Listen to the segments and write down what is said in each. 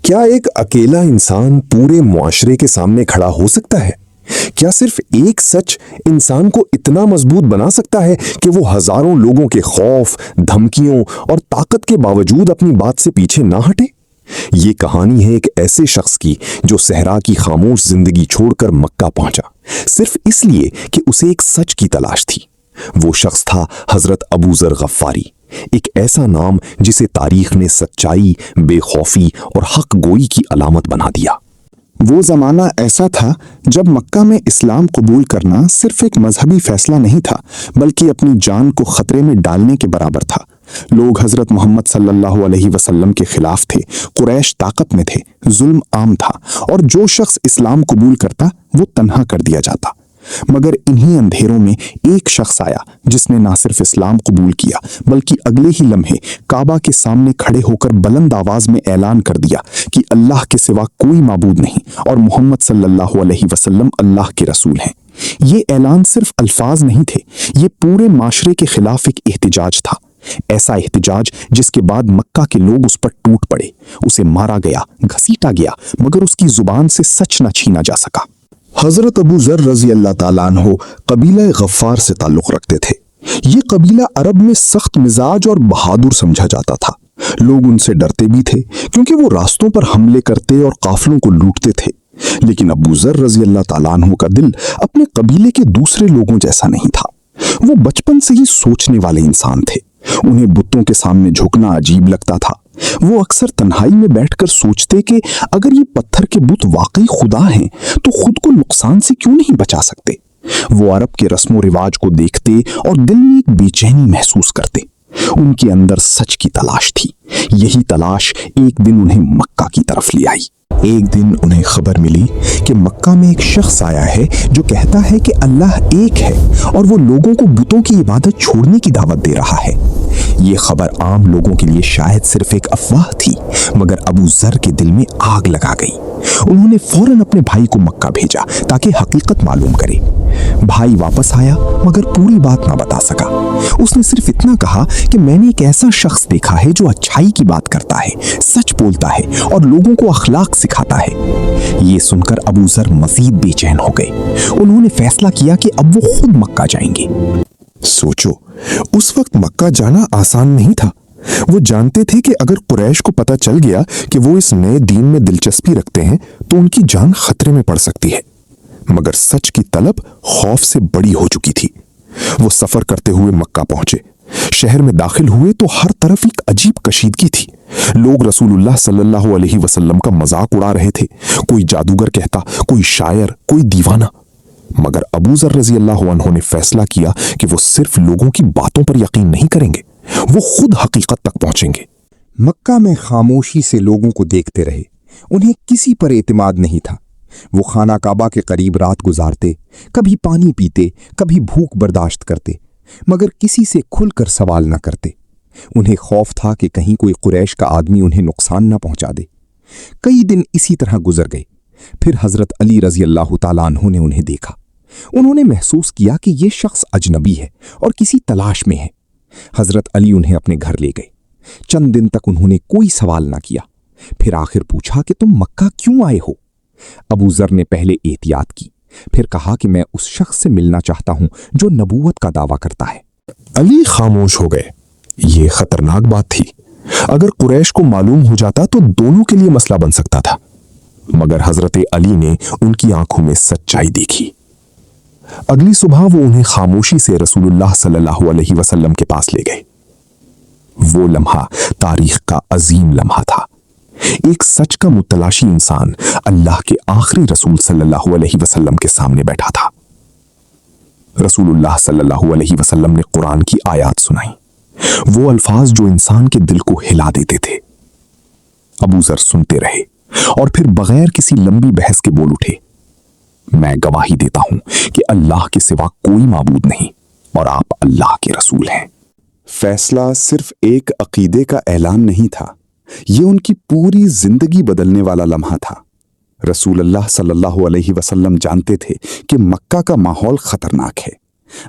کیا ایک اکیلا انسان پورے معاشرے کے سامنے کھڑا ہو سکتا ہے؟ کیا صرف ایک سچ انسان کو اتنا مضبوط بنا سکتا ہے کہ وہ ہزاروں لوگوں کے خوف، دھمکیوں اور طاقت کے باوجود اپنی بات سے پیچھے نہ ہٹے؟ یہ کہانی ہے ایک ایسے شخص کی جو صحرا کی خاموش زندگی چھوڑ کر مکہ پہنچا، صرف اس لیے کہ اسے ایک سچ کی تلاش تھی۔ وہ شخص تھا حضرت ابو ذر غفاری، ایک ایسا نام جسے تاریخ نے سچائی، بے خوفی اور حق گوئی کی علامت بنا دیا۔ وہ زمانہ ایسا تھا جب مکہ میں اسلام قبول کرنا صرف ایک مذہبی فیصلہ نہیں تھا، بلکہ اپنی جان کو خطرے میں ڈالنے کے برابر تھا۔ لوگ حضرت محمد صلی اللہ علیہ وسلم کے خلاف تھے، قریش طاقت میں تھے، ظلم عام تھا، اور جو شخص اسلام قبول کرتا وہ تنہا کر دیا جاتا۔ مگر انہی اندھیروں میں ایک شخص آیا جس نے نہ صرف اسلام قبول کیا بلکہ اگلے ہی لمحے کعبہ کے سامنے کھڑے ہو کر بلند آواز میں اعلان کر دیا کہ اللہ کے سوا کوئی معبود نہیں اور محمد صلی اللہ علیہ وسلم اللہ کے رسول ہیں۔ یہ اعلان صرف الفاظ نہیں تھے، یہ پورے معاشرے کے خلاف ایک احتجاج تھا، ایسا احتجاج جس کے بعد مکہ کے لوگ اس پر ٹوٹ پڑے، اسے مارا گیا، گھسیٹا گیا، مگر اس کی زبان سے سچ نہ چھینا جا سکا۔ حضرت ابو ذر رضی اللہ تعالیٰ عنہ قبیلہ غفار سے تعلق رکھتے تھے۔ یہ قبیلہ عرب میں سخت مزاج اور بہادر سمجھا جاتا تھا۔ لوگ ان سے ڈرتے بھی تھے کیونکہ وہ راستوں پر حملے کرتے اور قافلوں کو لوٹتے تھے۔ لیکن ابو ذر رضی اللہ تعالیٰ عنہ کا دل اپنے قبیلے کے دوسرے لوگوں جیسا نہیں تھا۔ وہ بچپن سے ہی سوچنے والے انسان تھے۔ انہیں بتوں کے سامنے جھکنا عجیب لگتا تھا۔ وہ اکثر تنہائی میں بیٹھ کر سوچتے کہ اگر یہ پتھر کے بت واقعی خدا ہیں تو خود کو نقصان سے کیوں نہیں بچا سکتے۔ وہ عرب کے رسم و رواج کو دیکھتے اور دل میں ایک بے چینی محسوس کرتے۔ ان کے اندر سچ کی تلاش تھی۔ یہی تلاش ایک دن انہیں مکہ کی طرف لے آئی۔ ایک دن انہیں خبر ملی کہ مکہ میں ایک شخص آیا ہے جو کہتا ہے کہ اللہ ایک ہے اور وہ لوگوں کو بتوں کی عبادت چھوڑنے کی دعوت دے رہا ہے۔ یہ خبر عام لوگوں کے لیے شاید صرف ایک افواہ تھی، مگر ابو ذر کے دل میں آگ لگا گئی۔ انہوں نے فوراً اپنے بھائی کو مکہ بھیجا تاکہ حقیقت معلوم کرے۔ بھائی واپس آیا مگر پوری بات نہ بتا سکا۔ اس نے صرف اتنا کہا کہ میں نے ایک ایسا شخص دیکھا ہے جو اچھائی کی بات کرتا ہے، سچ بولتا ہے اور لوگوں کو اخلاق سکھاتا ہے۔ یہ سن کر ابو ذر مزید بے چین ہو گئے۔ انہوں نے فیصلہ کیا کہ اب وہ خود مکہ جائیں گے۔ سوچو، اس وقت مکہ جانا آسان نہیں تھا۔ وہ جانتے تھے کہ اگر قریش کو پتہ چل گیا کہ وہ اس نئے دین میں دلچسپی رکھتے ہیں تو ان کی جان خطرے میں پڑ سکتی ہے، مگر سچ کی طلب خوف سے بڑی ہو چکی تھی۔ وہ سفر کرتے ہوئے مکہ پہنچے۔ شہر میں داخل ہوئے تو ہر طرف ایک عجیب کشیدگی تھی۔ لوگ رسول اللہ صلی اللہ علیہ وسلم کا مذاق اڑا رہے تھے، کوئی جادوگر کہتا، کوئی شاعر، کوئی دیوانہ۔ مگر ابو ذر رضی اللہ عنہ نے فیصلہ کیا کہ وہ صرف لوگوں کی باتوں پر یقین نہیں کریں گے، وہ خود حقیقت تک پہنچیں گے۔ مکہ میں خاموشی سے لوگوں کو دیکھتے رہے۔ انہیں کسی پر اعتماد نہیں تھا۔ وہ خانہ کعبہ کے قریب رات گزارتے، کبھی پانی پیتے، کبھی بھوک برداشت کرتے، مگر کسی سے کھل کر سوال نہ کرتے۔ انہیں خوف تھا کہ کہیں کوئی قریش کا آدمی انہیں نقصان نہ پہنچا دے۔ کئی دن اسی طرح گزر گئے۔ پھر حضرت علی رضی اللہ تعالیٰ عنہ نے انہیں دیکھا۔ انہوں نے محسوس کیا کہ یہ شخص اجنبی ہے اور کسی تلاش میں ہے۔ حضرت علی انہیں اپنے گھر لے گئے۔ چند دن تک انہوں نے کوئی سوال نہ کیا۔ پھر آخر پوچھا کہ تم مکہ کیوں آئے ہو؟ ابو ذر نے پہلے احتیاط کی، پھر کہا کہ میں اس شخص سے ملنا چاہتا ہوں جو نبوت کا دعویٰ کرتا ہے۔ علی خاموش ہو گئے۔ یہ خطرناک بات تھی۔ اگر قریش کو معلوم ہو جاتا تو دونوں کے لیے مسئلہ بن سکتا تھا، مگر حضرت علی نے ان کی آنکھوں میں سچائی دیکھی۔ اگلی صبح وہ انہیں خاموشی سے رسول اللہ صلی اللہ علیہ وسلم کے پاس لے گئے۔ وہ لمحہ تاریخ کا عظیم لمحہ تھا۔ ایک سچ کا متلاشی انسان اللہ کے آخری رسول صلی اللہ علیہ وسلم کے سامنے بیٹھا تھا۔ رسول اللہ صلی اللہ علیہ وسلم نے قرآن کی آیات سنائی، وہ الفاظ جو انسان کے دل کو ہلا دیتے تھے۔ ابو ذر سنتے رہے اور پھر بغیر کسی لمبی بحث کے بول اٹھے، میں گواہی دیتا ہوں کہ اللہ کے سوا کوئی معبود نہیں اور آپ اللہ کے رسول ہیں۔ فیصلہ صرف ایک عقیدے کا اعلان نہیں تھا، یہ ان کی پوری زندگی بدلنے والا لمحہ تھا۔ رسول اللہ صلی اللہ علیہ وسلم جانتے تھے کہ مکہ کا ماحول خطرناک ہے۔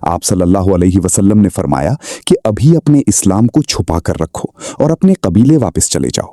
آپ صلی اللہ علیہ وسلم نے فرمایا کہ ابھی اپنے اسلام کو چھپا کر رکھو اور اپنے قبیلے واپس چلے جاؤ۔